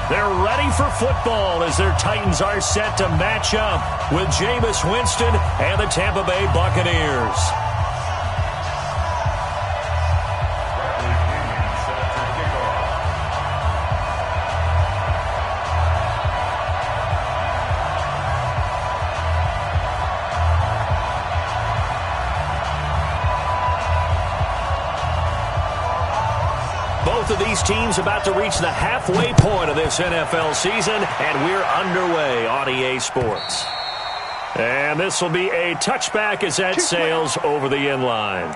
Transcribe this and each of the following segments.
They're ready for football as their Titans are set to match up with Jameis Winston and the Tampa Bay Buccaneers. Both of these teams about to reach the halfway point of this NFL season, and we're underway on EA Sports. And this will be a touchback as that sails over the end line.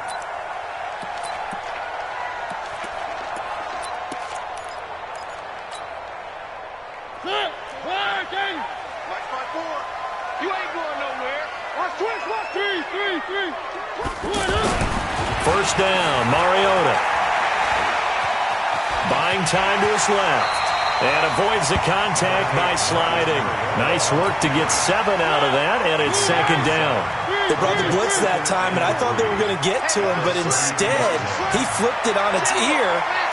First down, Mariota. Buying time to his left. And avoids the contact by sliding. Nice work to get 7 out of that, and it's second down. They brought the blitz that time, and I thought they were going to get to him, but instead, he flipped it on its ear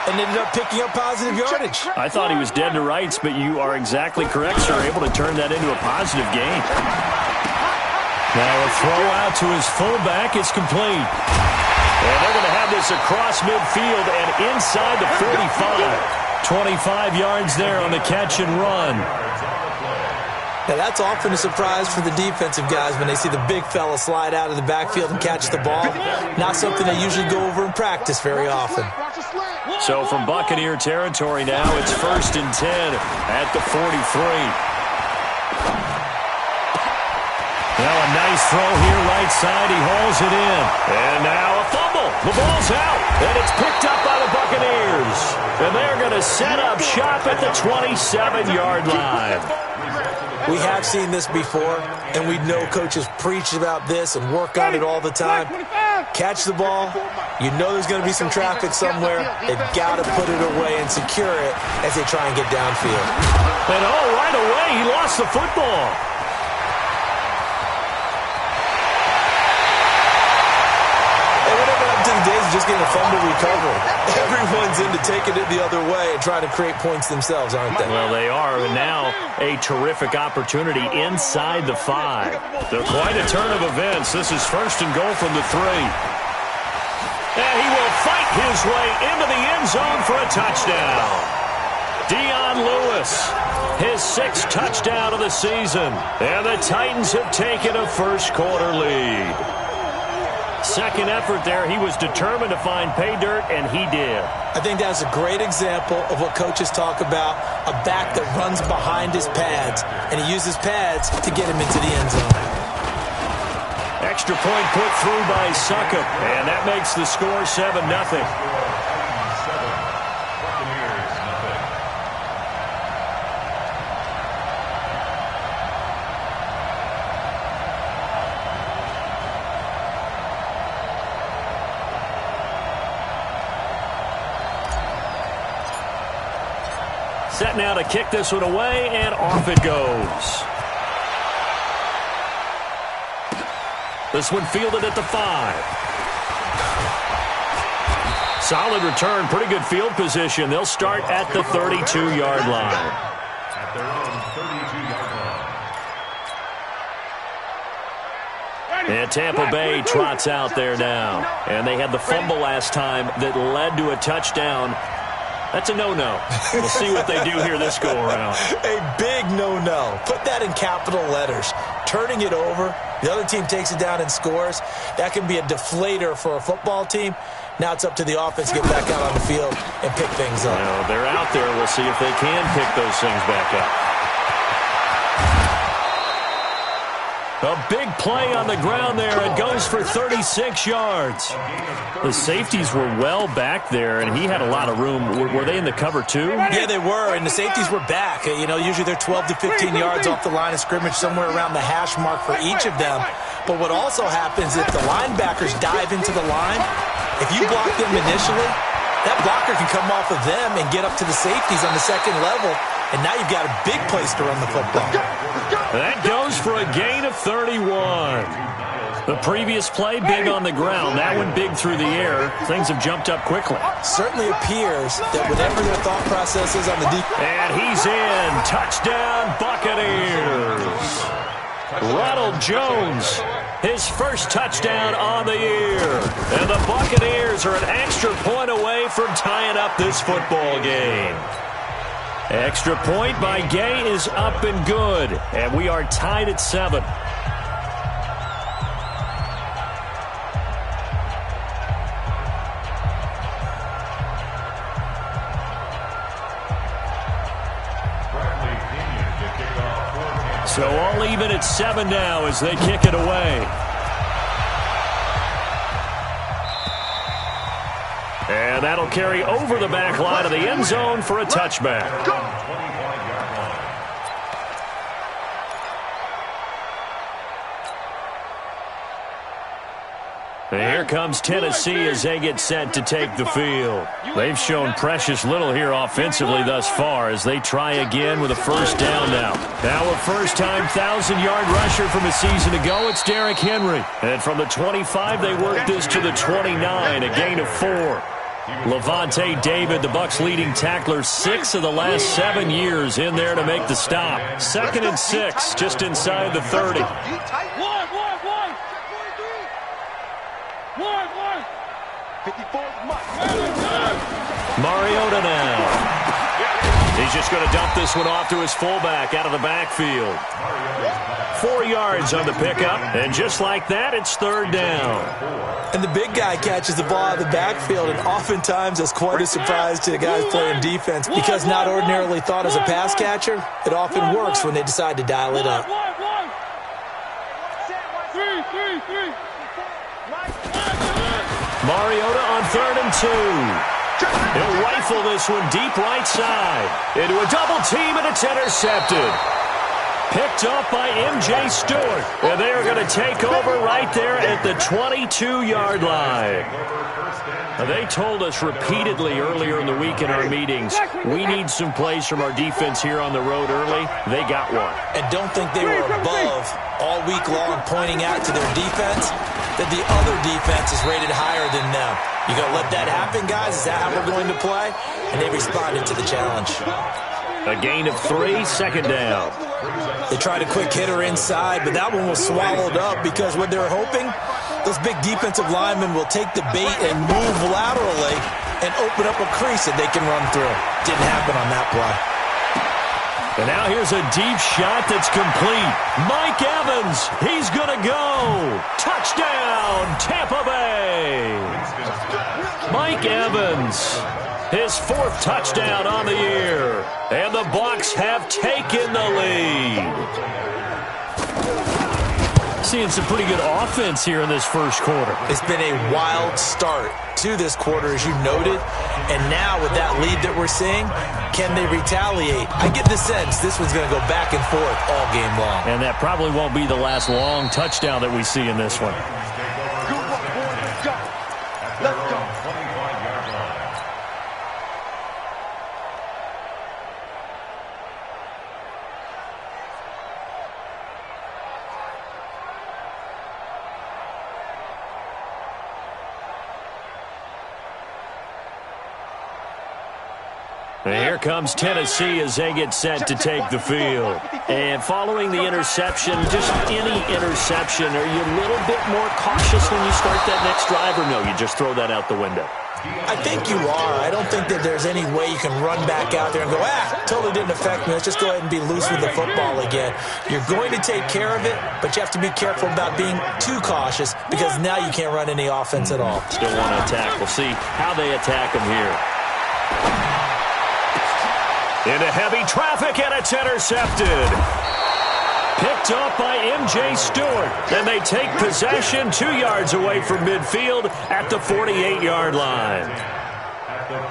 and ended up picking up positive yardage. I thought he was dead to rights, but you are exactly correct, sir. Able to turn that into a positive gain. Now a throw out to his fullback is complete. And they're going to have this across midfield and inside the 45. 25 yards there on the catch and run. Now that's often a surprise for the defensive guys when they see the big fella slide out of the backfield and catch the ball. Not something they usually go over in practice very often. So from Buccaneer territory now, it's 1st and 10 at the 43. Now a nice throw here right side. He hauls it in. And now a fumble. The ball's out. And it's picked up by the Buccaneers. And they're going to set up shop at the 27-yard line. We have seen this before, and we know coaches preach about this and work on it all the time. Catch the ball. You know there's going to be some traffic somewhere. They've got to put it away and secure it as they try and get downfield. And right away, he lost the football. Days of just getting a fumble recovery. Everyone's into taking it the other way and trying to create points themselves, aren't they? Well, they are. And now a terrific opportunity inside the 5. They're quite a turn of events. This is 1st and goal from the 3. And he will fight his way into the end zone for a touchdown. Dion Lewis, his 6th touchdown of the season. And the Titans have taken a first-quarter lead. Second effort there, he was determined to find pay dirt, and he did. I think that's a great example of what coaches talk about, a back that runs behind his pads, and he uses pads to get him into the end zone. Extra point put through by Succop, and that makes the score 7-0. Set now to kick this one away, and off it goes. This one fielded at the 5. Solid return, pretty good field position. They'll start at the 32-yard line. At their own 32-yard line. And Tampa Bay trots out there now. And they had the fumble last time that led to a touchdown. That's a no-no. We'll see what they do here this go-around. A big no-no. Put that in capital letters. Turning it over, the other team takes it down and scores. That can be a deflator for a football team. Now it's up to the offense to get back out on the field and pick things up. Well, they're out there. We'll see if they can pick those things back up. A big play on the ground there. It goes for 36 yards. The safeties were well back there, and he had a lot of room. Were they in the cover too? Yeah, they were, and the safeties were back. You know, usually they're 12 to 15 yards off the line of scrimmage, somewhere around the hash mark for each of them. But what also happens if the linebackers dive into the line, if you block them initially, that blocker can come off of them and get up to the safeties on the second level, and now you've got a big place to run the football. That goes for a gain of 31. The previous play, big on the ground. That one big through the air. Things have jumped up quickly. Certainly appears that whatever their thought process is on the defense. And he's in. Touchdown, Buccaneers. Ronald Jones, his first touchdown on the year. And the Buccaneers are an extra point away from tying up this football game. Extra point by Gay is up and good. And we are tied at 7. So all even at 7 now as they kick it away. And that'll carry over the back line of the end zone for a touchback. And here comes Tennessee as they get set to take the field. They've shown precious little here offensively thus far as they try again with a first down now. Now a first-time 1,000-yard rusher from a season ago, it's Derrick Henry. And from the 25, they work this to the 29, a gain of 4. Levante David, the Bucs' leading tackler, 6 of the last 7 years in there to make the stop. 2nd and 6, just inside the 30. Mariota now. He's just going to dump this one off to his fullback out of the backfield. 4 yards on the pickup, and just like that, it's 3rd down. And the big guy catches the ball out of the backfield, and oftentimes it's quite a surprise to the guys playing defense because not ordinarily thought as a pass catcher, it often works when they decide to dial it up. Mariota on 3rd and 2. He'll rifle this one deep right side. Into a double team, and it's intercepted. Picked off by M.J. Stewart. And they are going to take over right there at the 22-yard line. Now, they told us repeatedly earlier in the week in our meetings, we need some plays from our defense here on the road early. They got one. And don't think they were above all week long pointing out to their defense that the other defense is rated higher than them. You going to let that happen, guys? Is that how we're going to play? And they responded to the challenge. A gain of 3, 2nd down. They tried a quick hitter inside, but that one was swallowed up because what they're hoping, those big defensive linemen will take the bait and move laterally and open up a crease that they can run through. Didn't happen on that play. And now here's a deep shot that's complete. Mike Evans, he's going to go. Touchdown, Tampa Bay. Mike Evans, his 4th touchdown on the year. And the Bucs have taken the lead. Seeing some pretty good offense here in this first quarter. It's been a wild start to this quarter, as you noted. And now with that lead that we're seeing, can they retaliate? I get the sense this one's going to go back and forth all game long. And that probably won't be the last long touchdown that we see in this one. Let's go. And here comes Tennessee as they get set to take the field. And following the interception, just any interception, are you a little bit more cautious when you start that next drive, or no, you just throw that out the window? I think you are. I don't think that there's any way you can run back out there and go, totally didn't affect me. Let's just go ahead and be loose with the football again. You're going to take care of it, but you have to be careful about being too cautious because now you can't run any offense at all. Still want to attack. We'll see how they attack them here. Into heavy traffic, and it's intercepted. Picked off by M.J. Stewart. And they take possession 2 yards away from midfield at the 48-yard line.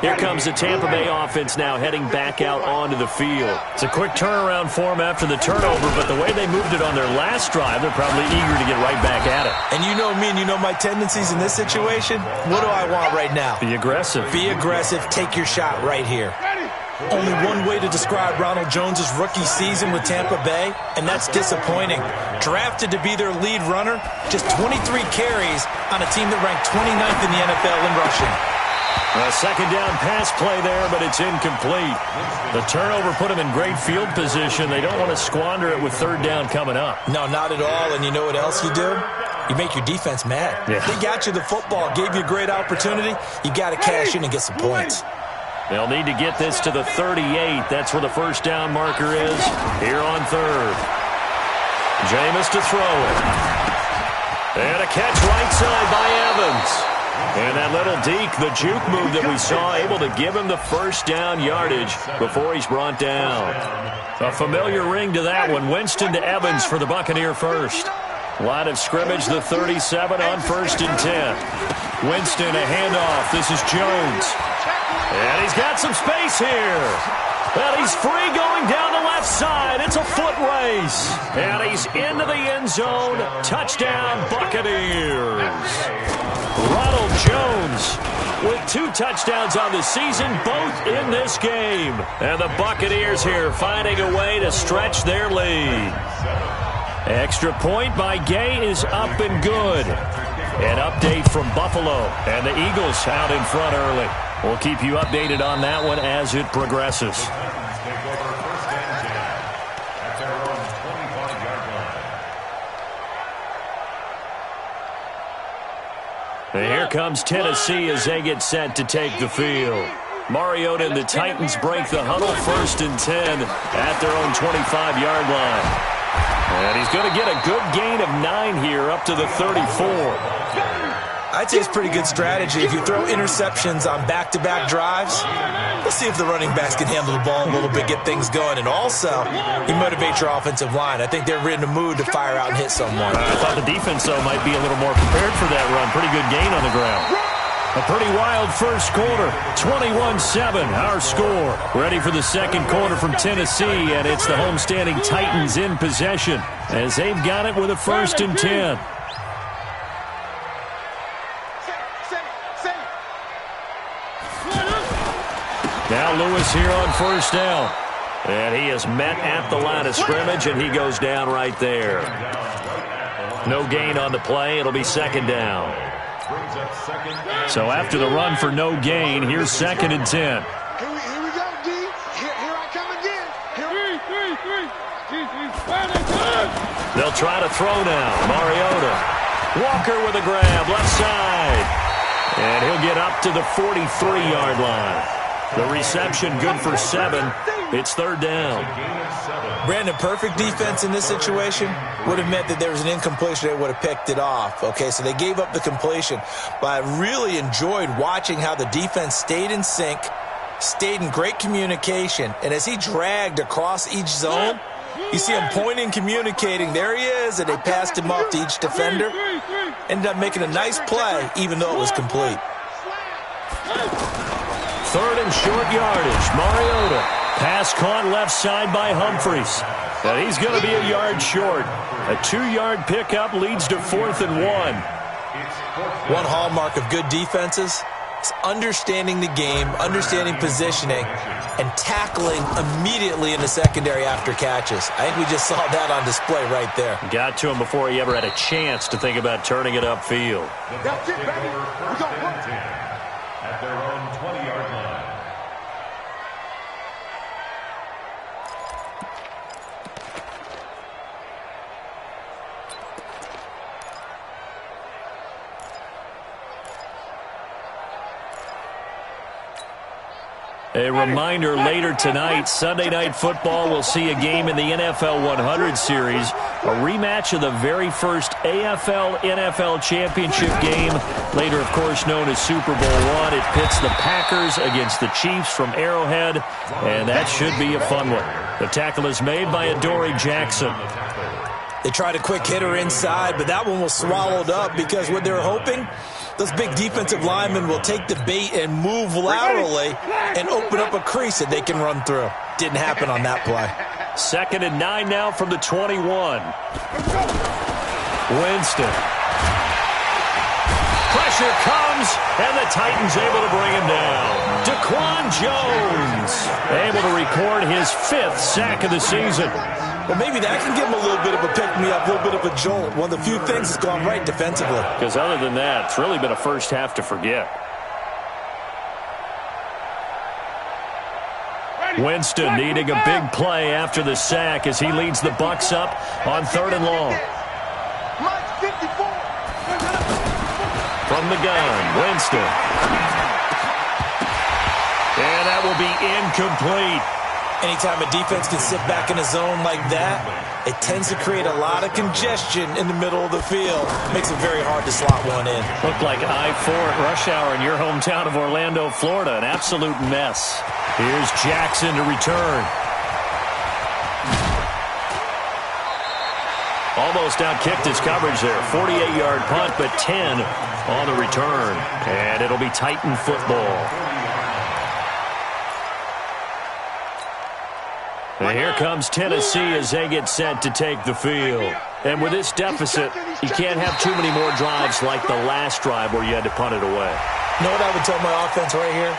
Here comes the Tampa Bay offense now heading back out onto the field. It's a quick turnaround for them after the turnover, but the way they moved it on their last drive, they're probably eager to get right back at it. And you know me and you know my tendencies in this situation. What do I want right now? Be aggressive. Be aggressive. Take your shot right here. Only one way to describe Ronald Jones' rookie season with Tampa Bay, and that's disappointing. Drafted to be their lead runner, just 23 carries on a team that ranked 29th in the NFL in rushing. A second down pass play there, but it's incomplete. The turnover put them in great field position. They don't want to squander it with third down coming up. No, not at all, and you know what else you do? You make your defense mad. Yeah. They got you the football, gave you a great opportunity. You got to cash in and get some points. They'll need to get this to the 38. That's where the first down marker is here on third. Jameis to throw it. And a catch right side by Evans. And that little deke, the juke move that we saw, able to give him the first down yardage before he's brought down. A familiar ring to that one. Winston to Evans for the Buccaneer first. Line of scrimmage, the 37 on 1st and 10. Winston, a handoff. This is Jones. And he's got some space here. And he's free going down the left side. It's a foot race. And he's into the end zone. Touchdown, Buccaneers. Ronald Jones with 2 touchdowns on the season, both in this game. And the Buccaneers here finding a way to stretch their lead. Extra point by Gay is up and good. An update from Buffalo, and the Eagles out in front early. We'll keep you updated on that one as it progresses. And here comes Tennessee as they get set to take the field. Mariota and the Titans break the huddle, 1st and 10 at their own 25-yard line. And he's going to get a good gain of 9 here up to the 34. I'd say it's pretty good strategy. If you throw interceptions on back-to-back drives, let's see if the running backs can handle the ball a little bit, get things going. And also, you motivate your offensive line. I think they're in the mood to fire out and hit someone. I thought the defense, though, might be a little more prepared for that run. Pretty good gain on the ground. A pretty wild first quarter, 21-7, our score. Ready for the second quarter from Tennessee, and it's the homestanding Titans in possession as they've got it with a 1st and 10. Now Lewis here on 1st down. And he is met at the line of scrimmage, and he goes down right there. No gain on the play. It'll be 2nd down. So after the run for no gain, here's 2nd and 10. Here we go, D. Here I come again. They'll try to throw now. Mariota. Walker with a grab, left side. And he'll get up to the 43-yard line. The reception good for 7. It's 3rd down. Brandon, perfect defense in this situation would have meant that there was an incompletion. They would have picked it off. Okay, so they gave up the completion. But I really enjoyed watching how the defense stayed in sync, stayed in great communication. And as he dragged across each zone, you see him pointing, communicating. There he is, and they passed him off to each defender. Ended up making a nice play, even though it was complete. 3rd and short yardage. Mariota. Pass caught left side by Humphries. And he's going to be a yard short. A 2-yard pickup leads to 4th and 1. One hallmark of good defenses is understanding the game, understanding positioning, and tackling immediately in the secondary after catches. I think we just saw that on display right there. Got to him before he ever had a chance to think about turning it upfield. That's it, baby. We're going to work. At their own 20-yard line. A reminder, later tonight, Sunday Night Football will see a game in the NFL 100 Series, a rematch of the very first AFL-NFL Championship game, later, of course, known as Super Bowl I. It pits the Packers against the Chiefs from Arrowhead, and that should be a fun one. The tackle is made by Adoree Jackson. They tried a quick hitter inside, but that one was swallowed up because what they're hoping, those big defensive linemen will take the bait and move laterally and open up a crease that they can run through. Didn't happen on that play. 2nd and 9 now from the 21. Winston. Pressure comes, and the Titans able to bring him down. Daquan Jones able to record his 5th sack of the season. Well, maybe that can give him a little bit of a pick-me-up, a little bit of a jolt. One of the few things that's gone right defensively. Because other than that, it's really been a first half to forget. Winston needing a big play after the sack as he leads the Bucs up on 3rd and long. From the gun, Winston. And that will be incomplete. Anytime a defense can sit back in a zone like that, it tends to create a lot of congestion in the middle of the field. Makes it very hard to slot one in. Looked like I-4 at rush hour in your hometown of Orlando, Florida. An absolute mess. Here's Jackson to return. Almost outkicked his coverage there. 48-yard punt, but 10 on the return. And it'll be Titan football. And here comes Tennessee as they get set to take the field. And with this deficit, you can't have too many more drives like the last drive where you had to punt it away. You know what I would tell my offense right here?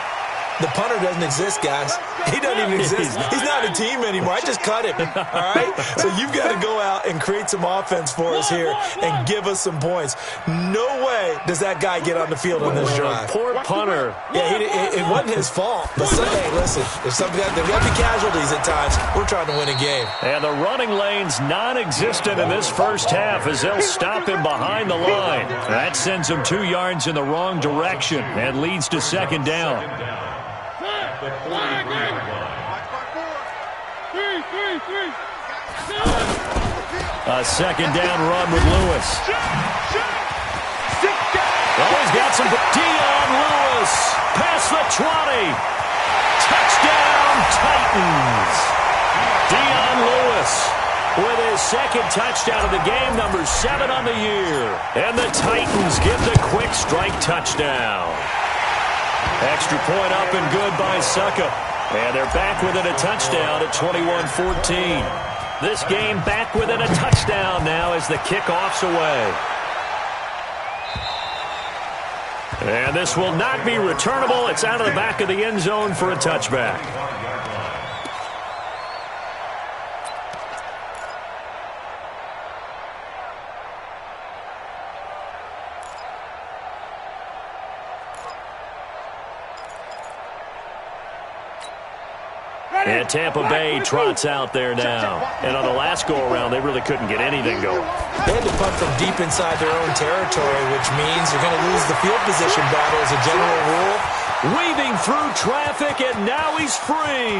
The punter doesn't exist, guys. He doesn't even exist. He's not a team anymore. I just cut him, all right? So you've got to go out and create some offense for us here and give us some points. No way does that guy get on the field on this drive. Poor punter. Yeah, it wasn't his fault. But, hey, listen, there's got to be casualties at times. We're trying to win a game. And the running lane's non-existent in this first half as they'll stop him behind the line. That sends him 2 yards in the wrong direction and leads to 2nd down. A 2nd down run with Lewis. Oh, he's got some. Dion Lewis past the 20. Touchdown, Titans. Dion Lewis with his 2nd touchdown of the game, number 7 on the year. And the Titans get the quick strike touchdown. Extra point up and good by Succa. And they're back within a touchdown at 21-14. This game back within a touchdown now as the kickoff's away. And this will not be returnable. It's out of the back of the end zone for a touchback. And Tampa Bay trots out there now. And on the last go-around, they really couldn't get anything going. They had to punt from deep inside their own territory, which means you're going to lose the field position battle as a general rule. Weaving through traffic, and now he's free.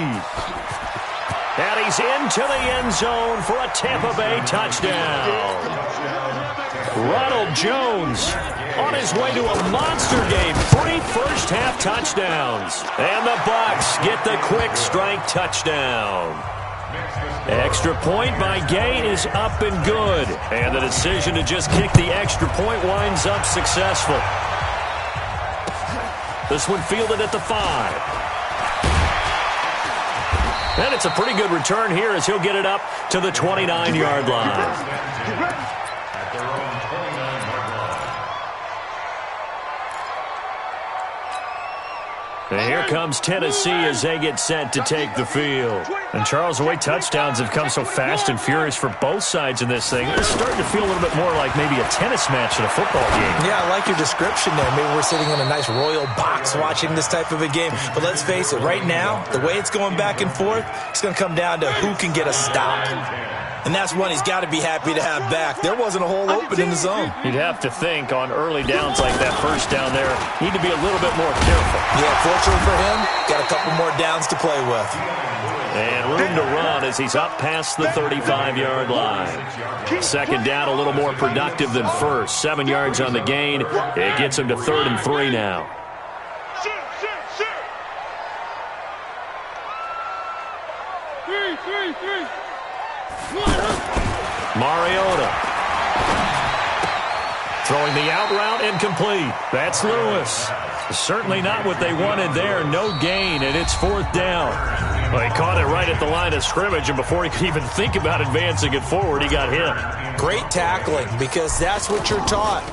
And he's into the end zone for a Tampa Bay touchdown. Ronald Jones on his way to a monster game. 3 first-half touchdowns. And the Bucs get the quick strike touchdown. Extra point by Gay is up and good. And the decision to just kick the extra point winds up successful. This one fielded at the 5. And it's a pretty good return here as he'll get it up to the 29-yard line. And here comes Tennessee as they get set to take the field. And, Charles, the way touchdowns have come so fast and furious for both sides in this thing, it's starting to feel a little bit more like maybe a tennis match in a football game. Yeah, I like your description there. Maybe we're sitting in a nice royal box watching this type of a game. But let's face it, right now, the way it's going back and forth, it's going to come down to who can get a stop. And that's one he's got to be happy to have back. There wasn't a hole open in the zone. You'd have to think on early downs like that first down there, need to be a little bit more careful. Yeah, fortunately for him, got a couple more downs to play with. And room to run as he's up past the 35-yard line. Second down, a little more productive than first. 7 yards on the gain. It gets him to 3rd and 3 now. Mariota. Throwing the out route incomplete. That's Lewis. Certainly not what they wanted there. No gain, and it's 4th down. Well, he caught it right at the line of scrimmage, and before he could even think about advancing it forward, he got hit. Great tackling, because that's what you're taught.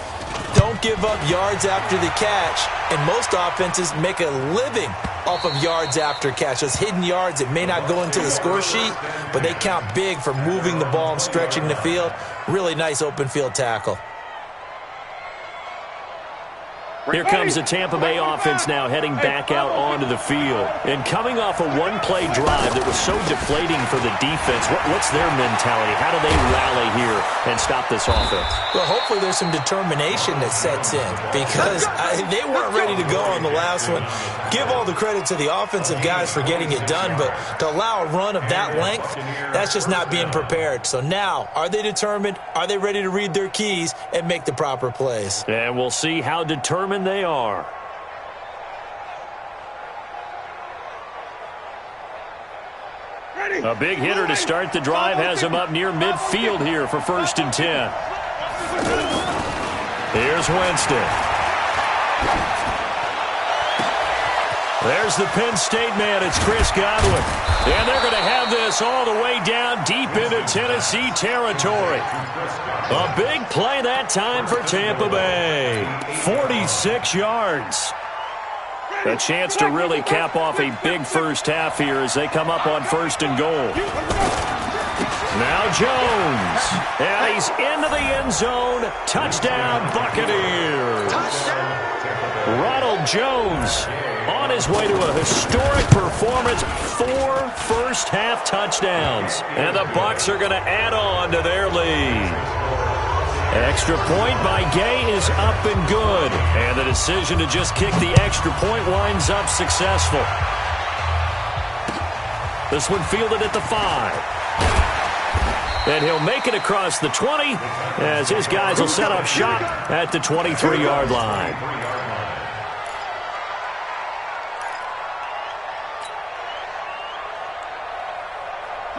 don't give up yards after the catch, and most offenses make a living off of yards after catch. Those hidden yards that may not go into the score sheet, but they count big for moving the ball and stretching the field. Really nice open field tackle. Here comes the Tampa Bay offense now heading back out onto the field. And coming off a one-play drive that was so deflating for the defense, what's their mentality? How do they rally here and stop this offense? Well, hopefully there's some determination that sets in because they weren't ready to go on the last one. Give all the credit to the offensive guys for getting it done, but to allow a run of that length, that's just not being prepared. So now, are they determined? Are they ready to read their keys and make the proper plays? And we'll see how determined they are. A big hitter to start the drive has him up near midfield here for 1st and 10. Here's Winston. There's the Penn State man. It's Chris Godwin. And they're going to have this all the way down deep into Tennessee territory. A big play that time for Tampa Bay. 46 yards. A chance to really cap off a big first half here as they come up on 1st and goal. Now Jones. And he's into the end zone. Touchdown, Buccaneers. Ronald Jones on his way to a historic performance. 4 first-half touchdowns. And the Bucs are going to add on to their lead. Extra point by Gay is up and good. And the decision to just kick the extra point winds up successful. This one fielded at the 5. And he'll make it across the 20 as his guys will set up shop at the 23-yard line.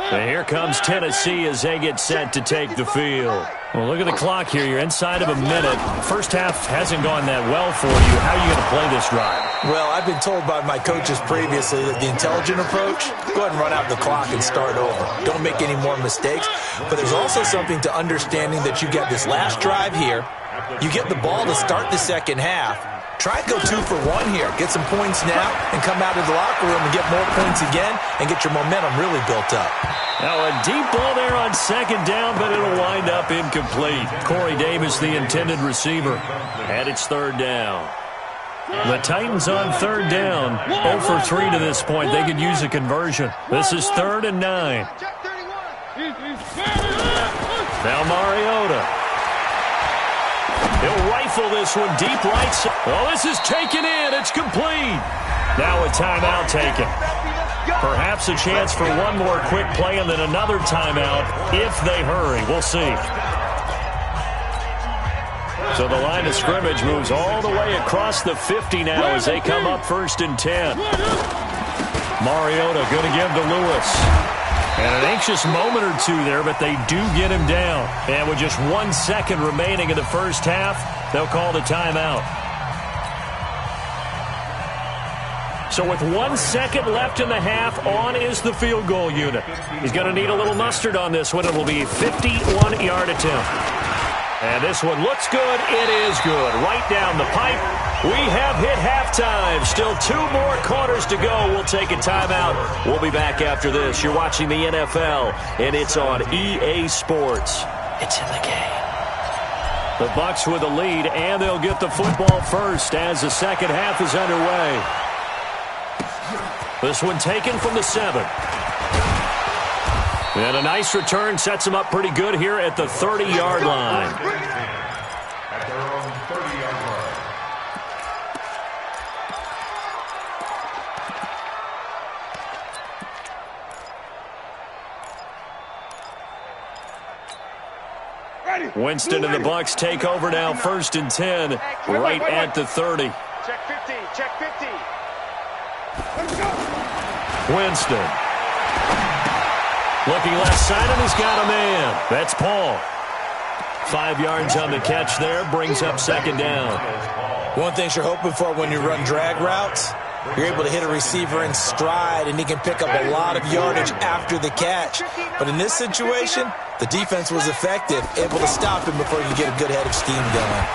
And here comes Tennessee as they get set to take the field. Well, look at the clock here. You're inside of a minute. First half hasn't gone that well for you. How are you going to play this drive? Well, I've been told by my coaches previously that the intelligent approach, go ahead and run out the clock and start over. Don't make any more mistakes. But there's also something to understanding that you got this last drive here. You get the ball to start the second half. Try and go 2 for 1 here. Get some points now and come out of the locker room and get more points again and get your momentum really built up. Now a deep ball there on 2nd down, but it'll wind up incomplete. Corey Davis, the intended receiver, and it's 3rd down. The Titans on 3rd down. 0 for 3 to this point. They could use a conversion. This is 3rd and 9. Now Mariota. He'll rifle this one deep right side. Oh, this is taken in. It's complete. Now a timeout taken. Perhaps a chance for one more quick play and then another timeout if they hurry. We'll see. So the line of scrimmage moves all the way across the 50 now as they come up 1st and 10. Mariota going to give to Lewis. And an anxious moment or two there, but they do get him down. And with just 1 second remaining in the first half, they'll call the timeout. So with 1 second left in the half, on is the field goal unit. He's going to need a little mustard on this one. It will be a 51-yard attempt. And this one looks good. It is good. Right down the pipe. We have hit halftime. Still 2 more quarters to go. We'll take a timeout. We'll be back after this. You're watching the NFL, and it's on EA Sports. It's in the game. The Bucs with the lead, and they'll get the football first as the second half is underway. This one taken from the 7. And a nice return sets them up pretty good here at the 30-yard line. At their own 30-yard line. Winston and the Bucs take over now, 1st and 10, right at the 30. Check 50, check 50. Winston. Looking left side, and he's got a man. That's Paul. 5 yards on the catch there, brings up 2nd down. One thing you're hoping for when you run drag routes, you're able to hit a receiver in stride, and he can pick up a lot of yardage after the catch. But in this situation, the defense was effective, able to stop him before you get a good head of steam going.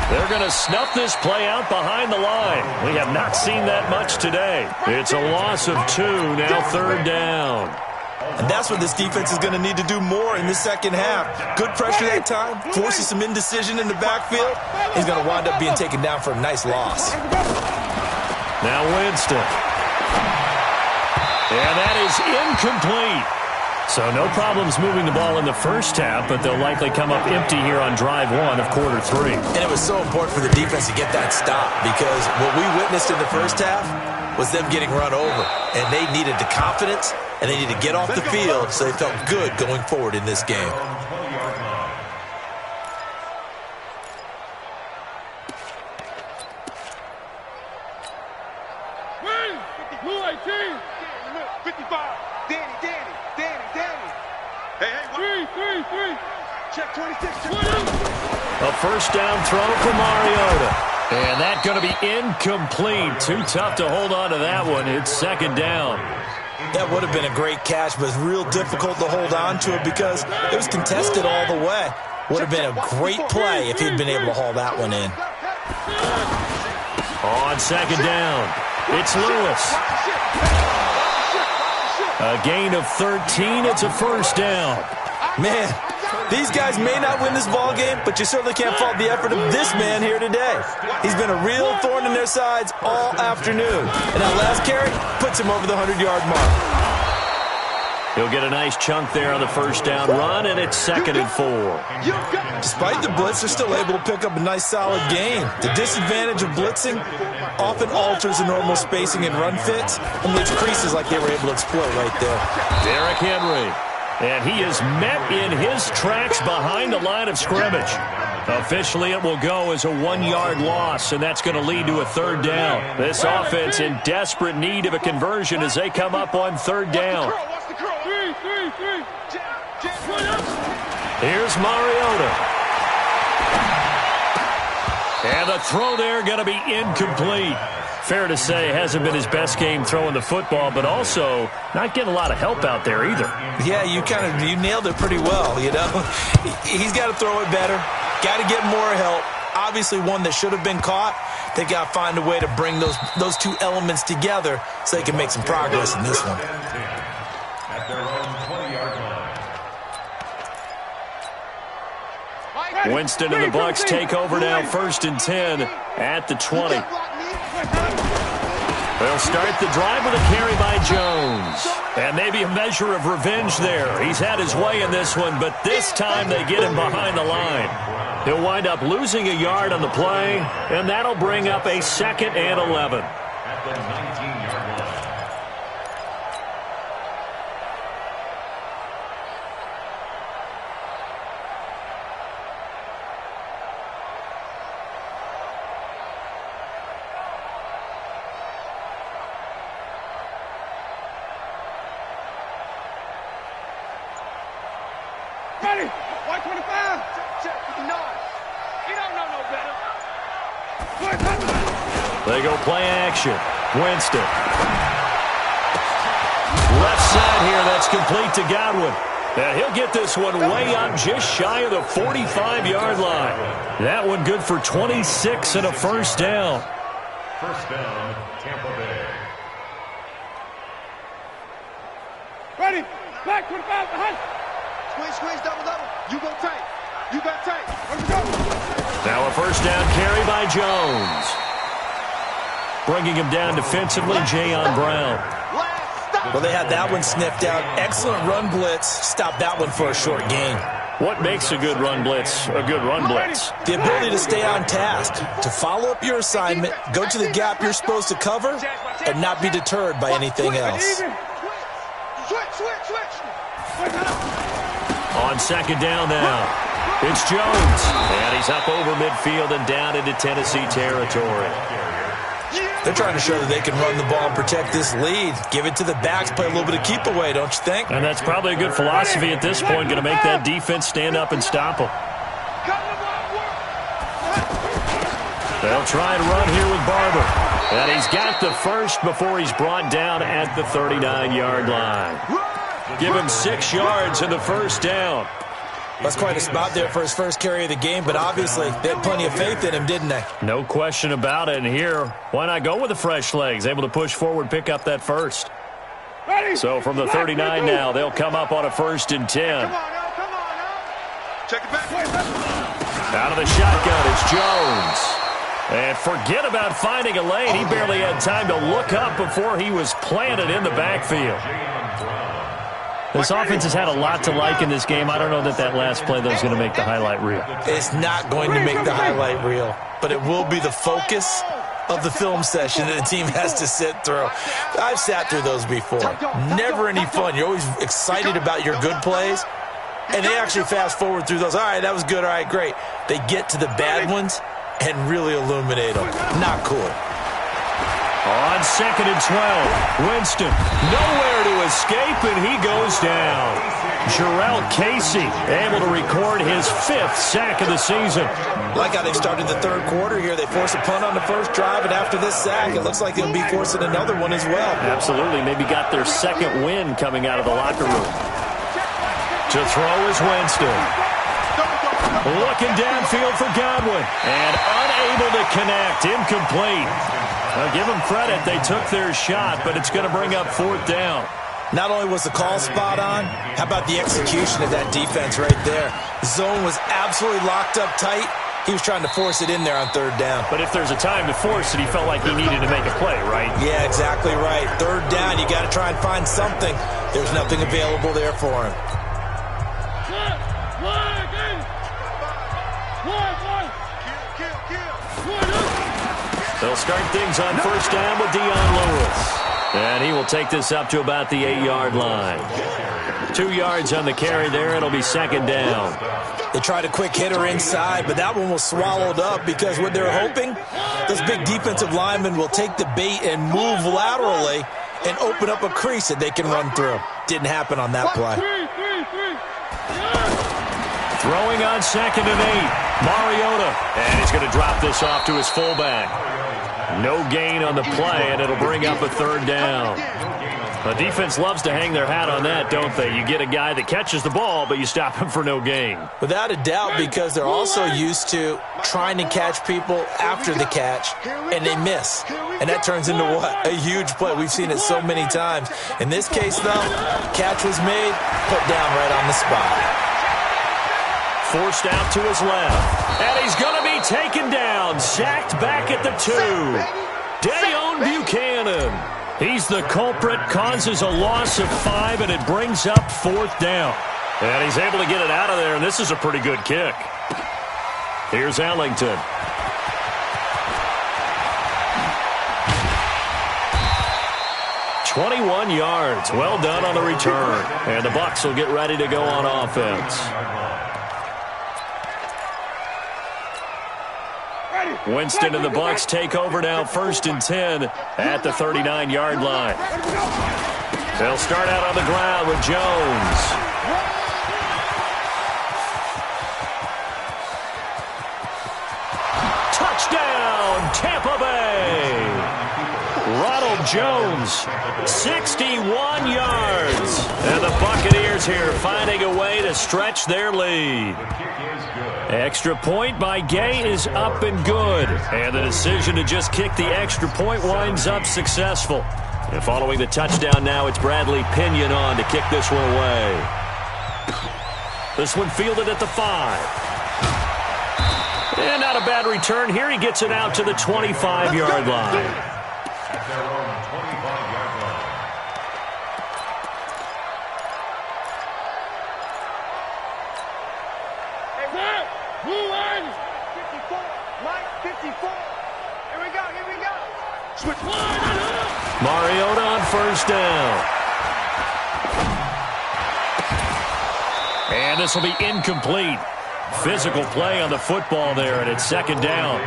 They're going to snuff this play out behind the line. We have not seen that much today. It's a loss of 2, now 3rd down. And that's what this defense is going to need to do more in the second half. Good pressure that time, forces some indecision in the backfield. He's going to wind up being taken down for a nice loss. Now Winston. And that is incomplete. So no problems moving the ball in the first half, but they'll likely come up empty here on drive 1 of quarter 3. And it was so important for the defense to get that stop because what we witnessed in the first half was them getting run over. And they needed the confidence, and they needed to get off the field so they felt good going forward in this game. Check 26. A first down throw for Mariota. And that's going to be incomplete. Too tough to hold on to that one. It's 2nd down. That would have been a great catch, but it's real difficult to hold on to it because it was contested all the way. Would have been a great play if he'd been able to haul that one in. On 2nd down, it's Lewis. A gain of 13. It's a first down. Man, these guys may not win this ball game, but you certainly can't fault the effort of this man here today. He's been a real thorn in their sides all afternoon. And that last carry puts him over the 100-yard mark. He'll get a nice chunk there on the first down run, and it's 2nd and 4. Despite the blitz, they're still able to pick up a nice solid gain. The disadvantage of blitzing often alters the normal spacing and run fits and leaves creases like they were able to exploit right there. Derrick Henry. And he is met in his tracks behind the line of scrimmage. Officially, it will go as a 1-yard loss, and that's going to lead to a 3rd down. This offense in desperate need of a conversion as they come up on 3rd down. Here's Mariota. And the throw there going to be incomplete. Fair to say, hasn't been his best game throwing the football, but also not getting a lot of help out there either. Yeah, you nailed it pretty well, you know. He's got to throw it better, got to get more help. Obviously one that should have been caught. They got to find a way to bring those two elements together so they can make some progress in this one. At their own 20-yard line. Winston and the Bucs take over now, 1st and 10 at the 20. They'll start the drive with a carry by Jones. And maybe a measure of revenge there. He's had his way in this one, but this time they get him behind the line. He'll wind up losing a yard on the play, and that'll bring up a 2nd and 11. At the 19-yard line. Ready? White 25. Check 59. You don't know no better. They go play action. Winston. Left side here, that's complete to Godwin. And he'll get this one way up just shy of the 45-yard line. That one good for 26 and a first down. First down, Tampa Bay. Ready? Black 25 behind. Squeeze, double. You go tight. You got tight. Let's go. Now a first down carry by Jones. Bringing him down defensively, Jayon Brown. Well, they had that one sniffed out. Excellent run blitz. Stopped that one for a short gain. What makes a good run blitz a good run blitz? The ability to stay on task, to follow up your assignment, go to the gap you're supposed to cover, and not be deterred by anything else. Switch. On 2nd down now, it's Jones. And he's up over midfield and down into Tennessee territory. They're trying to show that they can run the ball and protect this lead. Give it to the backs, play a little bit of keep away, don't you think? And that's probably a good philosophy at this point, going to make that defense stand up and stop them. They'll try and run here with Barber. And he's got the first before he's brought down at the 39-yard line. Give him 6 yards in the first down. That's quite a spot there for his first carry of the game, but obviously they had plenty of faith in him, didn't they? No question about it. And here, why not go with the fresh legs? Able to push forward, pick up that first. So from the 39 now, they'll come up on a 1st and 10. Come on now. Check it back. Out of the shotgun, it's Jones. And forget about finding a lane. He barely had time to look up before he was planted in the backfield. This offense has had a lot to like in this game. I don't know that last play, though, is going to make the highlight reel. It's not going to make the highlight reel, but it will be the focus of the film session that the team has to sit through. I've sat through those before. Never any fun. You're always excited about your good plays, and they actually fast forward through those. All right, that was good. All right, great. They get to the bad ones and really illuminate them. Not cool. On 2nd and 12, Winston nowhere to escape, and he goes down. Jarrell Casey able to record his 5th sack of the season. Like how they started the 3rd quarter here. They force a punt on the first drive, and after this sack, it looks like they'll be forcing another one as well. Absolutely. Maybe got their 2nd win coming out of the locker room. To throw is Winston. Looking downfield for Godwin. And unable to connect. Incomplete. Now, give them credit. They took their shot, but it's going to bring up 4th down. Not only was the call spot on, how about the execution of that defense right there? Zone was absolutely locked up tight. He was trying to force it in there on 3rd down. But if there's a time to force it, he felt like he needed to make a play, right? Yeah, exactly right. 3rd down, you got to try and find something. There's nothing available there for him. They'll start things on 1st down with Dion Lewis. And he will take this up to about the 8-yard line. 2 yards on the carry there. It'll be 2nd down. They tried a quick hitter inside, but that one was swallowed up because what they're hoping, those big defensive linemen will take the bait and move laterally and open up a crease that they can run through. Didn't happen on that play. Throwing on 2nd and 8. Mariota. And he's going to drop this off to his fullback. No gain on the play, and it'll bring up a 3rd down. The defense loves to hang their hat on that, don't they? You get a guy that catches the ball, but you stop him for no gain. Without a doubt, because they're also used to trying to catch people after the catch, and they miss. And that turns into what? A huge play. We've seen it so many times. In this case, though, catch was made, put down right on the spot. Forced out to his left. And he's going to be taken down. Sacked back at the 2. Dayon Buchanan. He's the culprit. Causes a loss of 5, and it brings up 4th down. And he's able to get it out of there, and this is a pretty good kick. Here's Ellington. "21 yards. Well done on the return. And the Bucs will get ready to go on offense. Winston and the Bucs take over now 1st and 10 at the 39-yard line. They'll start out on the ground with Jones. Touchdown, Tampa Bay. Ronald Jones, 61 yards. And the Buccaneers here finding a way to stretch their lead. Extra point by Gay is up and good. And the decision to just kick the extra point winds up successful. And following the touchdown now, it's Bradley Pinion on to kick this one away. This one fielded at the 5. And not a bad return here. He gets it out to the 25-yard line. Mariota on 1st down. And this will be incomplete. Physical play on the football there, and it's 2nd down.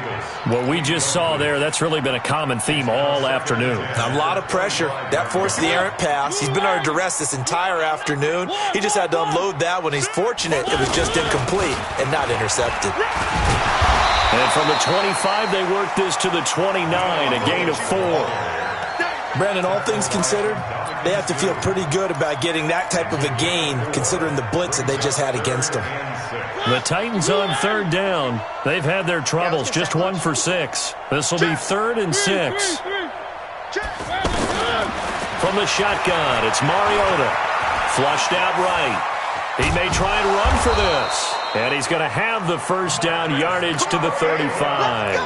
What we just saw there, that's really been a common theme all afternoon. A lot of pressure. That forced the errant pass. He's been under duress this entire afternoon. He just had to unload that one. He's fortunate it was just incomplete and not intercepted. And from the 25, they work this to the 29, a gain of 4. Brandon, all things considered, They have to feel pretty good about getting that type of a gain, considering the blitz that they just had against them. The Titans on 3rd down. They've had their troubles, just 1 for 6. This will be 3rd and 6. From the shotgun, it's Mariota. Flushed out right. He may try and run for this. And he's going to have the first down yardage to the 35.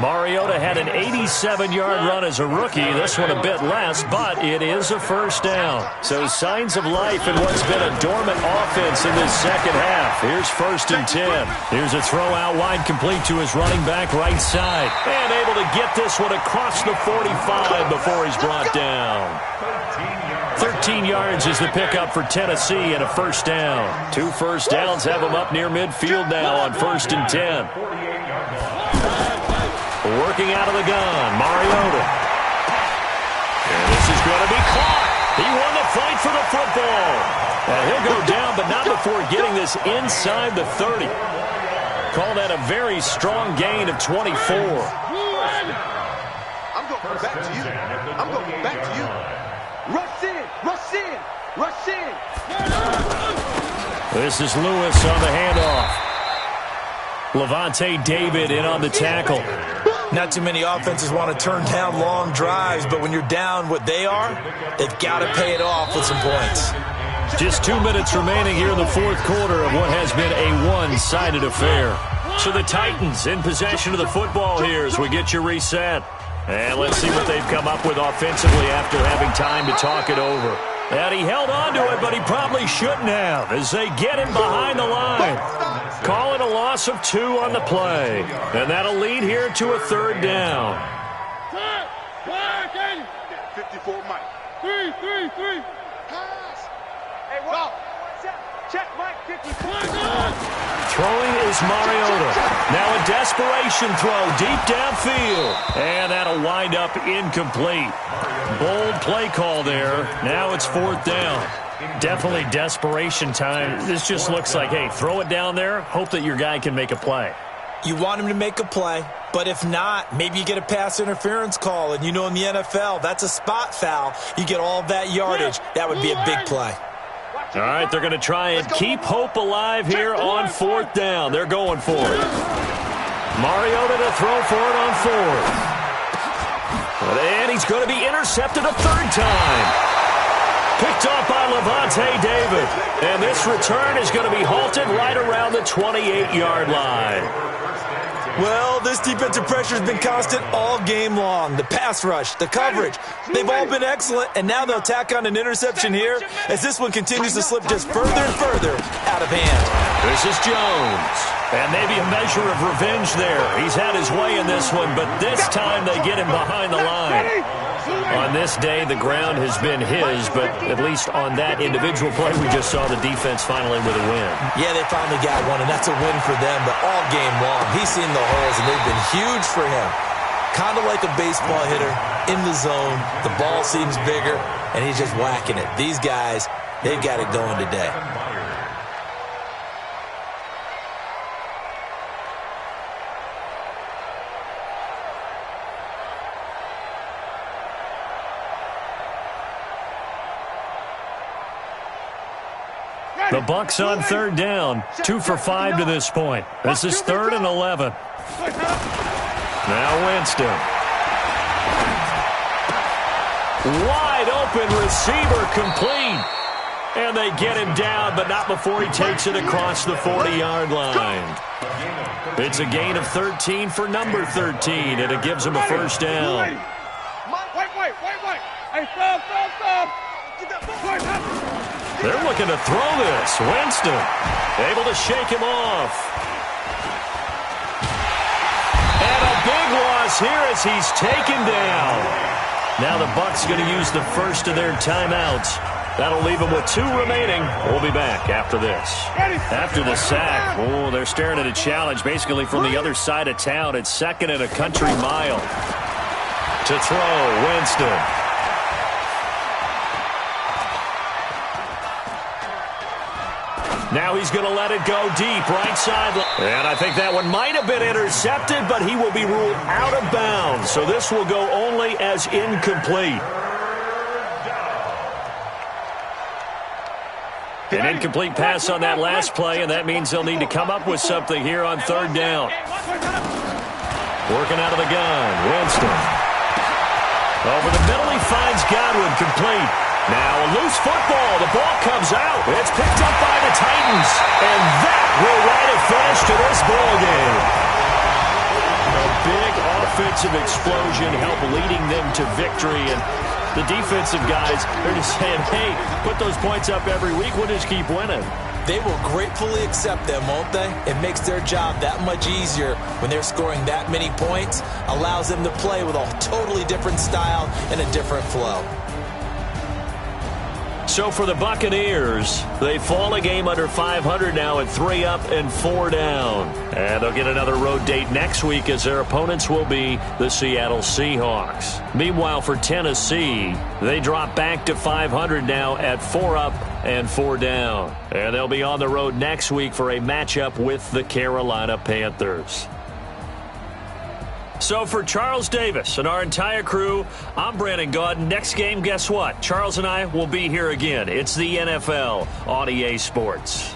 Mariota had an 87-yard run as a rookie. This one a bit less, but it is a first down. So signs of life in what's been a dormant offense in this second half. Here's 1st and 10. Here's a throw out wide complete to his running back right side. And able to get this one across the 45 before he's brought down. 13 yards is the pickup for Tennessee and a first down. 2 first downs have him up near midfield now on 1st and 10. Working out of the gun, Mariota. And this is going to be caught. He won the fight for the football. And he'll go down, but not before getting this inside the 30. Call that a very strong gain of 24. I'm going back to you. I'm going back to you. Rush in, rush in, rush in. This is Lewis on the handoff. Levante David in on the tackle. Not too many offenses want to turn down long drives, but when you're down what they are, they've got to pay it off with some points. Just 2 minutes remaining here in the 4th quarter of what has been a one-sided affair. So the Titans in possession of the football here as we get you reset. And let's see what they've come up with offensively after having time to talk it over. And he held on to it, but he probably shouldn't have as they get him behind the line. Call it a loss of 2 on the play. And that'll lead here to a 3rd down. 54 Mike. 3. Pass. Hey, go. Check Mike 54. Throwing is Mariota. Now a desperation throw deep downfield. And that'll wind up incomplete. Bold play call there. Now it's 4th down. Definitely desperation time. This just looks like, hey, throw it down there. Hope that your guy can make a play. You want him to make a play, but if not, maybe you get a pass interference call. And you know in the NFL, that's a spot foul. You get all that yardage. That would be a big play. All right, they're going to try and keep hope alive here on 4th down. They're going for it. Mariota to throw for it on 4th. And he's going to be intercepted a 3rd time. Picked off by Levante David. And this return is going to be halted right around the 28-yard line. Well, this defensive pressure has been constant all game long. The pass rush, the coverage, they've all been excellent, and now they'll tack on an interception here as this one continues to slip just further and further out of hand. This is Jones. And maybe a measure of revenge there. He's had his way in this one, but this time they get him behind the line. On this day, the ground has been his, but at least on that individual play, we just saw the defense finally with a win. Yeah, they finally got one, and that's a win for them, but all game long, he's seen the holes, and they've been huge for him. Kind of like a baseball hitter in the zone. The ball seems bigger, and he's just whacking it. These guys, they've got it going today. The Bucs on 3rd down. 2 for 5 to this point. This is 3rd and 11. Now Winston. Wide open receiver complete. And they get him down, but not before he takes it across the 40-yard line. It's a gain of 13 for number 13, and it gives him a first down. Wait. Hey, stop. They're looking to throw this. Winston able to shake him off. And a big loss here as he's taken down. Now the Bucs going to use the first of their timeouts. That'll leave them with 2 remaining. We'll be back after this. After the sack, they're staring at a challenge basically from the other side of town. It's 2nd and a country mile. To throw, Winston. Now he's going to let it go deep, right side. And I think that one might have been intercepted, but he will be ruled out of bounds. So this will go only as incomplete. An incomplete pass on that last play, and that means they'll need to come up with something here on third down. Working out of the gun, Winston. Over the middle, he finds Godwin, complete. Now a loose football. The ball comes out. It's picked up by the Titans. And that will write a finish to this ball game. A big offensive explosion helped leading them to victory. And the defensive guys, they're just saying, hey, put those points up every week. We'll just keep winning. They will gratefully accept them, won't they? It makes their job that much easier when they're scoring that many points. Allows them to play with a totally different style and a different flow. So for the Buccaneers, they fall a game under 500 now at 3 up and 4 down. And they'll get another road date next week as their opponents will be the Seattle Seahawks. Meanwhile, for Tennessee, they drop back to 500 now at 4 up and 4 down. And they'll be on the road next week for a matchup with the Carolina Panthers. So for Charles Davis and our entire crew, I'm Brandon Gaudin. Next game, guess what? Charles and I will be here again. It's the NFL on EA Sports.